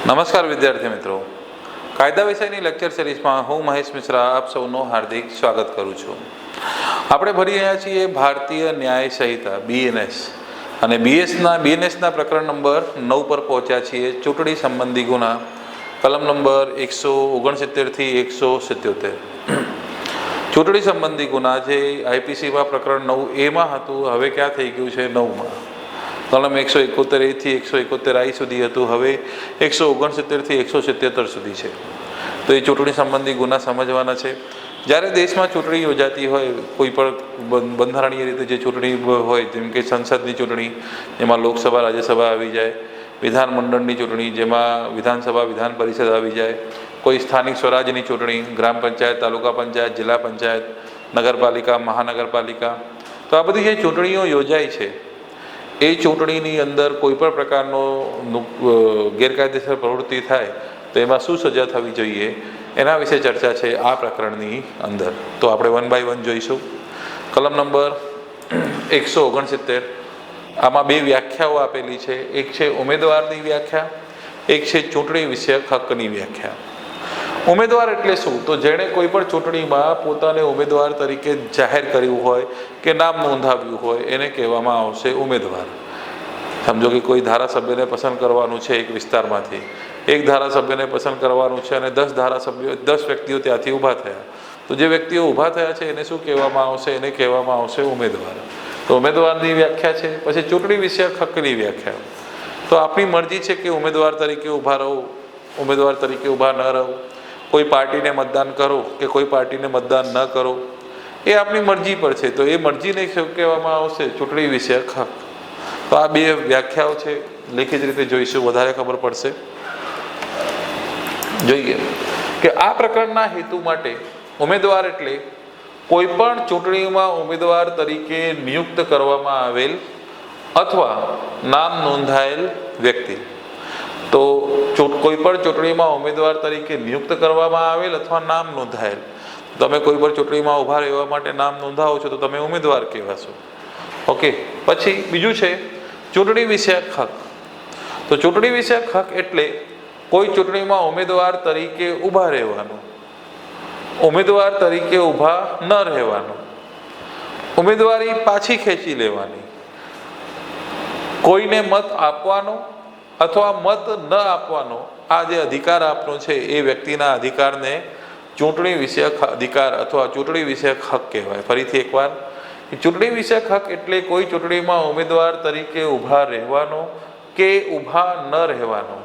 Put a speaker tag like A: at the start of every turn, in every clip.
A: નમસ્કાર વિદ્યાર્થી મિત્રો, કાયદા વિષયની લેક્ચર સિરીઝમાં હું મહેશ મિશ્રા આપ સૌનું હાર્દિક સ્વાગત કરું છું. આપણે ભણી રહ્યા છીએ ભારતીય ન્યાય સંહિતા BNS અને BNSના પ્રકરણ નંબર 9 પર પહોંચ્યા છીએ. ચૂંટણી સંબંધી ગુના કલમ નંબર 169 થી 177. ચૂંટણી સંબંધી ગુના જે IPCમાં પ્રકરણ 9A હતું, હવે ક્યાં થઈ ગયું છે 9માં. કલમ 171A થી 171I સુધી હતું, હવે 169 થી 177 સુધી છે. તો એ ચૂંટણી સંબંધી ગુના સમજવાના છે. જ્યારે દેશમાં ચૂંટણી યોજાતી હોય, કોઈ પણ બંધારણીય રીતે જે ચૂંટણી હોય, જેમ કે સંસદની ચૂંટણી જેમાં લોકસભા રાજ્યસભા આવી જાય, વિધાનમંડળની ચૂંટણી જેમાં વિધાનસભા વિધાન પરિષદ આવી જાય, કોઈ સ્થાનિક સ્વરાજ્યની ચૂંટણી ગ્રામ પંચાયત, તાલુકા પંચાયત, જિલ્લા પંચાયત, નગરપાલિકા, મહાનગરપાલિકા, તો આ બધી જે ચૂંટણીઓ યોજાય છે એ ચૂંટણીની અંદર કોઈ પણ પ્રકારનો ગેરકાયદેસર પ્રવૃત્તિ થાય તો એમાં શું સજા થવી જોઈએ એના વિશે ચર્ચા છે આ પ્રકરણની અંદર. તો આપણે 1 by 1 જોઈશું. કલમ નંબર 169, આમાં બે વ્યાખ્યાઓ આપેલી છે. એક છે ઉમેદવારની વ્યાખ્યા, એક છે ચૂંટણી વિષયક હકની વ્યાખ્યા. ઉમેદવાર એટલે શું? તો જેણે કોઈ પણ ચૂંટણીમાં પોતાને ઉમેદવાર તરીકે જાહેર કર્યું હોય કે નામ નોંધાવ્યું હોય એને કહેવામાં આવશે ઉમેદવાર. સમજો કે કોઈ ધારાસભ્યને પસંદ કરવાનું છે એક વિસ્તારમાંથી, એક ધારાસભ્યને પસંદ કરવાનું છે અને 10 વ્યક્તિઓ ત્યાંથી ઊભા થયા. તો જે વ્યક્તિઓ ઊભા થયા છે એને શું કહેવામાં આવશે? એને કહેવામાં આવશે ઉમેદવાર. તો ઉમેદવારની વ્યાખ્યા છે. પછી ચૂંટણી વિષયક હકની વ્યાખ્યા. તો આપણી મરજી છે કે ઉમેદવાર તરીકે ઊભા રહો, ઉમેદવાર તરીકે ઊભા ન રહો, કોઈ પાર્ટીને મતદાન કરો કે કોઈ પાર્ટીને મતદાન ન કરો, એ આપણી મરજી પર છે. તો એ મરજીને શું કહેવામાં આવશે? ચૂંટણી વિષયક હક. તો આ બે વ્યાખ્યાઓ છે, લેખિત રીતે જોઈશું, વધારે ખબર પડશે. જોઈએ કે આ પ્રકરણના હેતુ માટે ઉમેદવાર એટલે કોઈ પણ ચૂંટણીમાં ઉમેદવાર તરીકે નિયુક્ત કરવામાં આવેલ અથવા નામ નોંધાયેલ વ્યક્તિ. તો કોઈ પણ ચૂંટણીમાં ઉમેદવાર તરીકે નિયુક્ત કરવામાં આવેલ અથવા નામ નોંધાયેલ. તમે કોઈ પણ ચૂંટણીમાં ઊભા રહેવા માટે નામ નોંધાવો છો તો તમે ઉમેદવાર કહેવાશો. ઓકે. પછી બીજું છે ચૂંટણી વિષયક હક. તો ચૂંટણી વિષયક હક એટલે કોઈ ચૂંટણીમાં ઉમેદવાર તરીકે ઊભા રહેવાનું, ઉમેદવાર તરીકે ઊભા ન રહેવાનું, ઉમેદવારી પાછી ખેંચી લેવાની, કોઈને મત આપવાનો અથવા મત ન આપવાનો આ જે અધિકાર આપનો છે એ વ્યક્તિના અધિકારને ચૂંટણી વિષયક અધિકાર અથવા ચૂંટણી વિષયક હક કહેવાય. ફરીથી એકવાર, ચૂંટણી વિષયક હક એટલે કોઈ ચૂંટણીમાં ઉમેદવાર તરીકે ઊભા રહેવાનો કે ઊભા ન રહેવાનો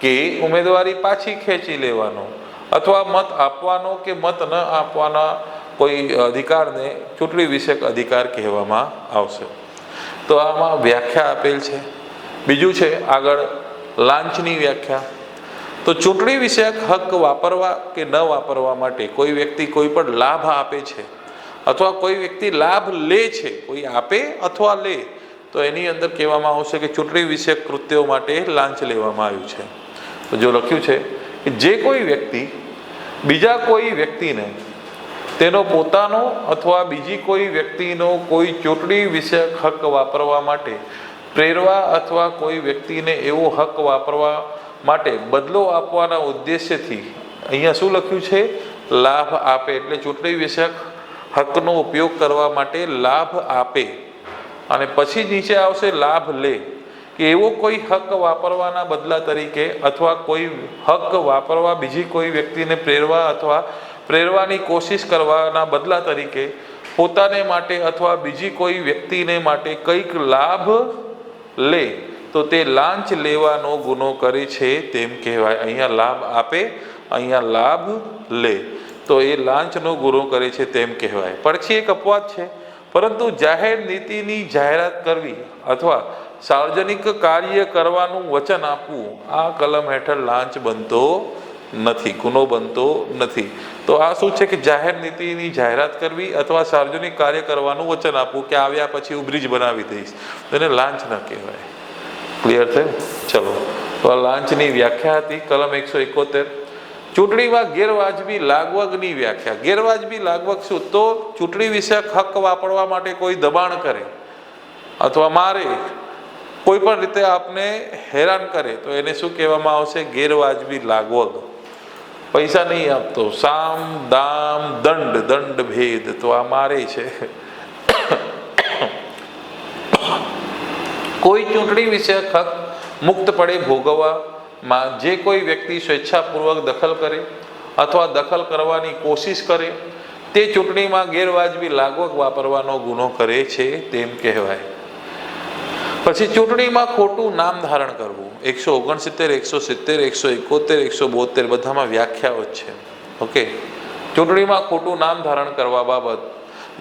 A: કે ઉમેદવારી પાછી ખેંચી લેવાનો અથવા મત આપવાનો કે મત ન આપવાના કોઈ અધિકારને ચૂંટણી વિષયક અધિકાર કહેવામાં આવશે. તો આમાં વ્યાખ્યા આપેલ છે. બીજું છે આગળ લાંચની વ્યાખ્યા. તો ચૂંટણી વિષયક હક વાપરવા કે ન વાપરવા માટે કોઈ વ્યક્તિ કોઈ પણ લાભ આપે છે અથવા કોઈ વ્યક્તિ લાભ લે છે, કોઈ આપે અથવા લે, તો એની અંદર કહેવામાં આવશે કે ચૂંટણી વિષયક કૃત્યો માટે લાંચ લેવામાં આવ્યું છે. તો જો લખ્યું છે કે જે કોઈ વ્યક્તિ બીજા કોઈ વ્યક્તિને તેનો પોતાનો અથવા બીજી કોઈ વ્યક્તિનો કોઈ ચૂંટણી વિષયક હક વાપરવા માટે પ્રેરવા અથવા કોઈ વ્યક્તિને એવો હક વાપરવા માટે બદલો આપવાના ઉદ્દેશ્યથી, અહીંયા શું લખ્યું છે? લાભ આપે. એટલે ચૂંટણી વિષયક હકનો ઉપયોગ કરવા માટે લાભ આપે. અને પછી નીચે આવશે લાભ લે, કે એવો કોઈ હક વાપરવાના બદલા તરીકે અથવા કોઈ હક વાપરવા બીજી કોઈ વ્યક્તિને પ્રેરવા અથવા પ્રેરવાની કોશિશ કરવાના બદલા તરીકે પોતાને માટે અથવા બીજી કોઈ વ્યક્તિને માટે કંઈક લાભ લે, તો તે લાંચ લેવાનો ગુનો કરે છે તેમ કહેવાય. અહીંયા લાભ આપે, અહીંયા લાભ લે, તો એ લાંચનો ગુનો કરે છે તેમ કહેવાય. પછી એક અપવાદ છે, પરંતુ જાહેર નીતિની જાહેરાત કરવી અથવા સાર્વજનિક કાર્ય કરવાનું વચન આપવું આ કલમ હેઠળ લાંચ બનતો નથી, ગુનો બનતો નથી. તો આ શું છે કે જાહેર નીતિની જાહેરાત કરવી અથવા સાર્વજનિક કાર્ય કરવાનું વચન આપવું કે આવ્યા પછી હું બ્રિજ બનાવી દઈશ, તો એને લાંચ ન કહેવાય. ક્લિયર થયું? ચલો, તો આ લાંચની વ્યાખ્યા હતી કલમ 171. ચૂંટણીમાં ગેરવાજબી લાગવગની વ્યાખ્યા. ગેરવાજબી લાગવગ શું? તો ચૂંટણી વિષયક હક વાપરવા માટે કોઈ દબાણ કરે અથવા મારે કોઈ પણ રીતે આપને હેરાન કરે તો એને શું કહેવામાં આવશે? ગેરવાજબી લાગવગ. પૈસા નહીં આપતો, સામ દામ દંડ, દંડ ભેદ, તો આ મારે છે. કોઈ ચૂંટણી વિષયક હક મુક્તપણે ભોગવવામાં જે કોઈ વ્યક્તિ સ્વેચ્છાપૂર્વક દખલ કરે અથવા દખલ કરવાની કોશિશ કરે તે ચૂંટણીમાં ગેરવાજબી લાગવગ વાપરવાનો ગુનો કરે છે તેમ કહેવાય. પછી ચૂંટણીમાં ખોટું નામ ધારણ કરવું. 169, 170, 171, 172 બધામાં વ્યાખ્યાઓ જ છે. ઓકે, ચૂંટણીમાં ખોટું નામ ધારણ કરવા બાબત,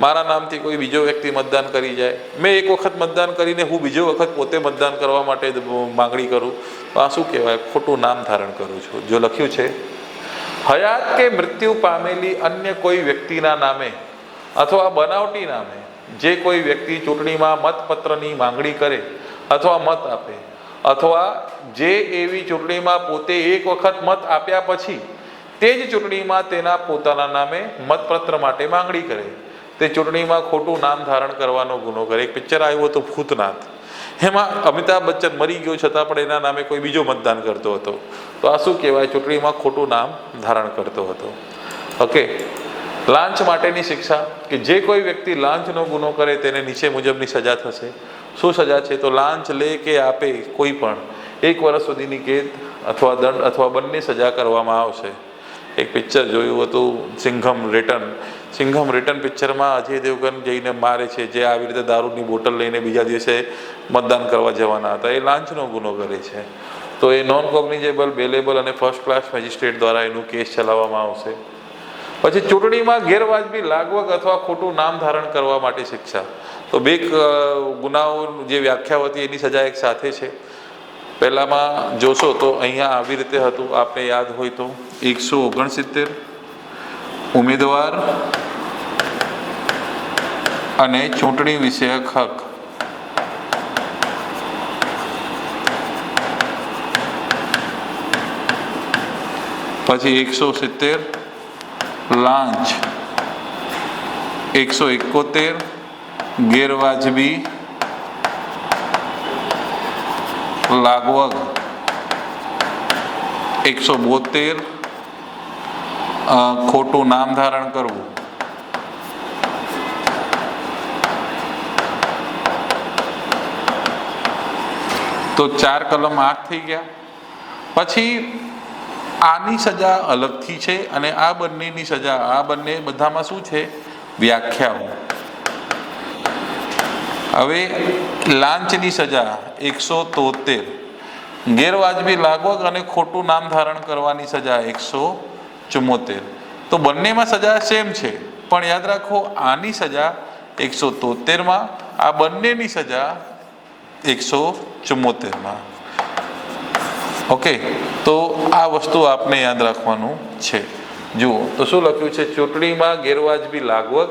A: મારા નામથી કોઈ બીજો વ્યક્તિ મતદાન કરી જાય, મેં એક વખત મતદાન કરીને હું બીજો વખત પોતે મતદાન કરવા માટે માંગણી કરું, તો આ શું કહેવાય? ખોટું નામ ધારણ કરું છું. જો લખ્યું છે હયાત કે મૃત્યુ પામેલી અન્ય કોઈ વ્યક્તિના નામે અથવા બનાવટી નામે જે કોઈ વ્યક્તિ ચૂંટણીમાં મતપત્રની માંગણી કરે અથવા મત આપે, અથવા જે એવી ચૂંટણીમાં પોતે એક વખત મત આપ્યા પછી તે જ ચૂંટણીમાં તેના પોતાના નામે મતપત્ર માટે માંગણી કરે, તે ચૂંટણીમાં ખોટું નામ ધારણ કરવાનો ગુનો કરે. એક પિક્ચર આવ્યું હતું ભૂતનાથ, એમાં અમિતાભ બચ્ચન મરી ગયો છતાં પણ એના નામે કોઈ બીજો મતદાન કરતો હતો, તો આ શું કહેવાય? ચૂંટણીમાં ખોટું નામ ધારણ કરતો હતો. ઓકે, લાંચ માટેની શિક્ષા, કે જે કોઈ વ્યક્તિ લાંચનો ગુનો કરે તેને નીચે મુજબની સજા થશે. શું સજા છે? તો લાંચ લે કે આપે કોઈ પણ 1 વર્ષ સુધીની કેદ અથવા દંડ અથવા બંને સજા કરવામાં આવશે. એક પિક્ચર જોયું હતું સિંઘમ રિટર્ન. સિંઘમ રિટર્ન પિક્ચરમાં અજય દેવગન જઈને મારે છે જે આવી રીતે દારૂની બોટલ લઈને બીજા દિવસે મતદાન કરવા જવાના હતા, એ લાંચનો ગુનો કરે છે. તો એ નોન કોગ્નિઝેબલ, બેલેબલ અને ફર્સ્ટ ક્લાસ મેજિસ્ટ્રેટ દ્વારા એનું કેસ ચલાવવામાં આવશે. પછી ચૂંટણીમાં ગેરવાજબી લાગવગ અથવા ખોટું નામ ધારણ કરવા માટે શિક્ષા. તો 2 ગુનાઓ જે વ્યાખ્યા હતી એની સજા એક સાથે છે. પહેલામાં જોશો તો અહીંયા આવી રીતે હતું, આપને યાદ હોય તો 169 ઉમેદવાર અને ચૂંટણી વિષયક હક. પછી 170 લાંચ, 171 ગેરવાજબી લાગવગ, 172 ખોટું નામ ધારણ કરવું. તો 4 કલમ 8 થઈ ગયા. પછી આની સજા અલગથી છે અને આ બંનેની સજા, આ બંને બધામાં શું છે? વ્યાખ્યાઓ. હવે લાંચની સજા 173, ગેરવાજબી લાગવગ અને ખોટું નામ ધારણ કરવાની સજા 174. તો બંનેમાં સજા સેમ છે, પણ યાદ રાખો આની સજા 173માં, આ બંનેની સજા 174માં. ઓકે, તો આ વસ્તુ આપને યાદ રાખવાનું છે. જુઓ તો શું લખ્યું છે? ચૂંટણીમાં ગેરવાજબી લાગવગ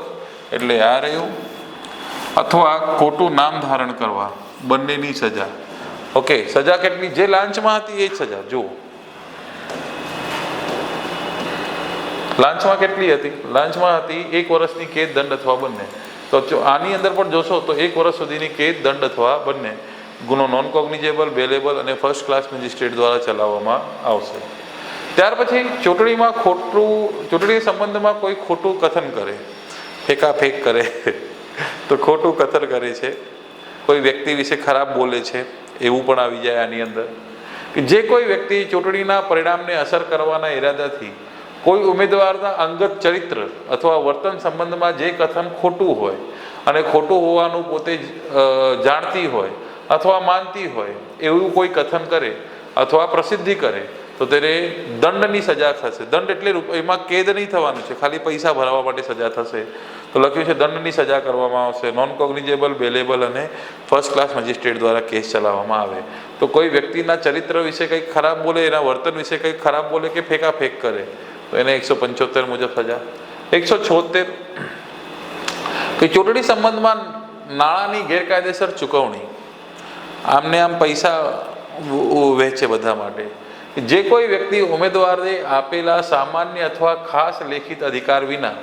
A: એટલે આ રહ્યું, અથવા ખોટું નામ ધારણ કરવા, બંનેની સજા. ઓકે, સજા કેટલી? જે લાંચમાં હતી એ જ સજા. જુઓ લાંચમાં કેટલી હતી? લાંચમાં હતી 1 વર્ષની કેદ, દંડ અથવા બંને. તો આની અંદર પણ જોશો તો 1 વર્ષ સુધીની કેદ, દંડ અથવા બંને. ગુનો નોન કોગ્નિઝેબલ, બેલેબલ અને ફર્સ્ટ ક્લાસ મેજિસ્ટ્રેટ દ્વારા ચલાવવામાં આવશે. ત્યાર પછી ચૂંટણીમાં ચૂંટણી સંબંધમાં કોઈ ખોટું કથન કરે, ફેંકાફેંક કરે, તો ખોટું કથન કરે છે, કોઈ વ્યક્તિ વિશે ખરાબ બોલે છે, એવું પણ આવી જાય આની અંદર. કે જે કોઈ વ્યક્તિ ચૂંટણીના પરિણામને અસર કરવાના ઈરાદાથી કોઈ ઉમેદવારના અંગત ચરિત્ર અથવા વર્તન સંબંધમાં જે કથન ખોટું હોય અને ખોટું હોવાનું પોતે જાણતી હોય અથવા માનતી હોય એવું કોઈ કથન કરે અથવા પ્રસિદ્ધિ કરે તો તેને દંડની સજા થશે. દંડ એટલે એમાં કેદ નહીં થવાનું છે, ખાલી પૈસા ભરવા માટે સજા થશે. તો લખ્યું છે દંડની સજા કરવામાં આવશે. નોન કોગ્નિઝેબલ, બેલેબલ અને ફર્સ્ટ ક્લાસ મેજિસ્ટ્રેટ દ્વારા કેસ ચલાવવામાં આવે. તો કોઈ વ્યક્તિના ચરિત્ર વિશે કંઈક ખરાબ બોલે, એના વર્તન વિશે કંઈક ખરાબ બોલે કે ફેંકાફેંક કરે તો એને 175 મુજબ સજા. 176 કે ચૂંટણી સંબંધમાં નાણાંની ગેરકાયદેસર ચૂકવણી, આમને આમ પૈસા વહેંચે બધા માટે. જે કોઈ વ્યક્તિ ઉમેદવારે આપેલા સામાન્ય અથવા ખાસ લેખિત અધિકાર વિના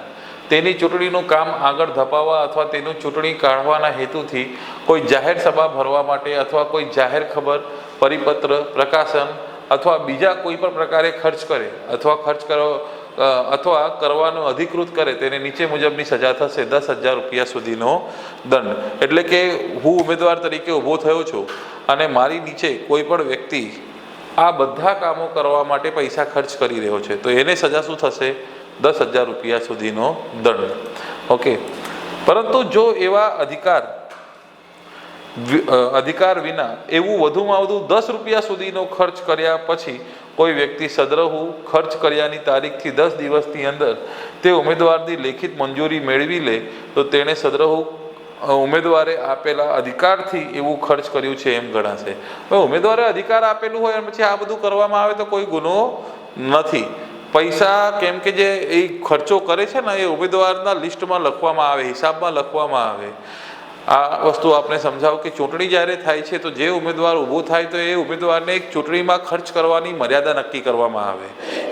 A: તેની ચૂંટણીનું કામ આગળ ધપાવવા અથવા તેનું ચૂંટણી કાઢવાના હેતુથી કોઈ જાહેર સભા ભરવા માટે અથવા કોઈ જાહેર ખબર, પરિપત્ર, પ્રકાશન અથવા બીજા કોઈ પણ પ્રકારે ખર્ચ કરે અથવા કરવાનું અધિકૃત કરે તેને નીચે મુજબની સજા થશે 10,000 રૂપિયા સુધીનો દંડ. એટલે કે હું ઉમેદવાર તરીકે ઊભો થયો છું અને મારી નીચે કોઈ પણ વ્યક્તિ આ બધા કામો કરવા માટે પૈસા ખર્ચ કરી રહ્યો છે તો એને સજા શું થશે? 10,000 રૂપિયા સુધીનો દંડ. ઓકે. પરંતુ જો એવા અધિકાર વિના એવું વધુમાં વધુ 10 રૂપિયા સુધીનો ખર્ચ કર્યા પછી કોઈ વ્યક્તિ સદ્રહુ ખર્ચ કર્યાની તારીખથી 10 દિવસની અંદર તે ઉમેદવારની લેખિત મંજૂરી મેળવી લે તો તેણે સદ્રહુ ઉમેદવારે આપેલા અધિકારથી એવું ખર્ચ કર્યું છે એમ ગણાશે. હવે ઉમેદવારે અધિકાર આપેલું હોય અને પછી આ બધું કરવામાં આવે તો કોઈ ગુનો નથી. પૈસા કેમ કે જે એ ખર્ચો કરે છે ને એ ઉમેદવારના લિસ્ટમાં લખવામાં આવે, હિસાબમાં લખવામાં આવે. આ વસ્તુ આપણે સમજાવો કે ચૂંટણી જ્યારે થાય છે તો જે ઉમેદવાર ઊભો થાય તો એ ઉમેદવારને એક ચૂંટણીમાં ખર્ચ કરવાની મર્યાદા નક્કી કરવામાં આવે.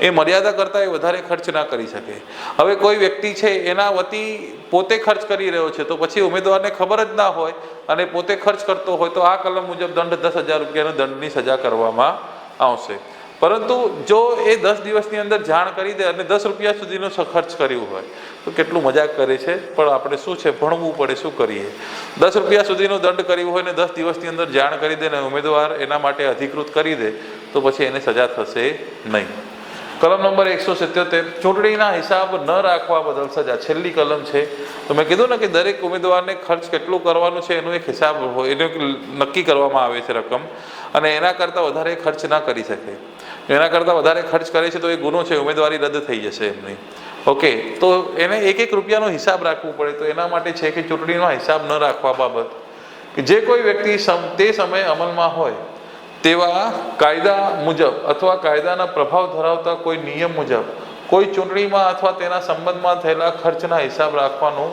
A: એ મર્યાદા કરતાં એ વધારે ખર્ચ ના કરી શકે. હવે કોઈ વ્યક્તિ છે એના વતી પોતે ખર્ચ કરી રહ્યો છે તો પછી ઉમેદવારને ખબર જ ના હોય અને પોતે ખર્ચ કરતો હોય તો આ કલમ મુજબ દંડ 10,000 રૂપિયાનો દંડની સજા કરવામાં આવશે. પરંતુ જો એ 10 દિવસની અંદર જાણ કરી દે અને 10 રૂપિયા સુધીનો ખર્ચ કર્યું હોય તો કેટલું મજાક કરે છે. પણ આપણે શું છે, ભણવું પડે, શું કરીએ. 10 રૂપિયા સુધીનો દંડ કર્યું હોય ને 10 દિવસની અંદર જાણ કરી દે ને ઉમેદવાર એના માટે અધિકૃત કરી દે તો પછી એને સજા થશે નહીં. કલમ નંબર 177 ચૂંટણીના હિસાબ ન રાખવા બદલ સજા. છેલ્લી કલમ છે. તો મેં કીધું ને કે દરેક ઉમેદવારને ખર્ચ કેટલું કરવાનું છે એનું એક હિસાબ હોય, એનું નક્કી કરવામાં આવે છે રકમ, અને એના કરતાં વધારે ખર્ચ ના કરી શકે. એના કરતાં વધારે ખર્ચ કરે છે તો એ ગુનો છે, ઉમેદવારી રદ થઈ જશે એમની. ઓકે. તો એને 1-1 રૂપિયાનો હિસાબ રાખવું પડે. તો એના માટે છે કે ચૂંટણીનો હિસાબ ન રાખવા બાબત કે જે કોઈ વ્યક્તિ તે સમયે અમલમાં હોય તેવા કાયદા મુજબ અથવા કાયદાના પ્રભાવ ધરાવતા કોઈ નિયમ મુજબ કોઈ ચૂંટણીમાં અથવા તેના સંબંધમાં થયેલા ખર્ચના હિસાબ રાખવાનું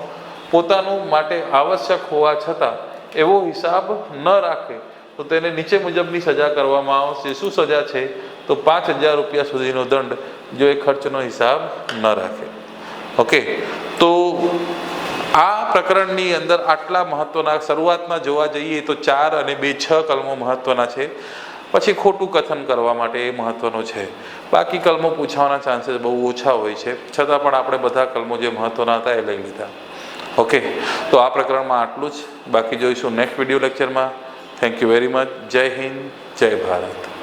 A: પોતાનું માટે આવશ્યક હોવા છતાં એવો હિસાબ ન રાખે તો તેને નીચે મુજબની સજા કરવામાં આવશે. શું સજા છે? તો 5,000 રૂપિયા સુધીનો દંડ જો એ ખર્ચનો હિસાબ ન રાખે. ઓકે. તો આ પ્રકરણની અંદર આટલા મહત્વના, શરૂઆતમાં જોવા જઈએ તો 4 અને 2, 6 કલમો મહત્વના છે. પછી ખોટું કથન કરવા માટે એ મહત્વનો છે. બાકી કલમો પૂછવાના ચાન્સીસ બહુ ઓછા હોય છે, છતાં પણ આપણે બધા કલમો જે મહત્વના હતા એ લઈ લીધા. ઓકે. તો આ પ્રકરણમાં આટલું જ. બાકી જોઈશું નેક્સ્ટ વિડીયો લેક્ચરમાં. Thank you very much. જય હિન્દ, જય ભારત.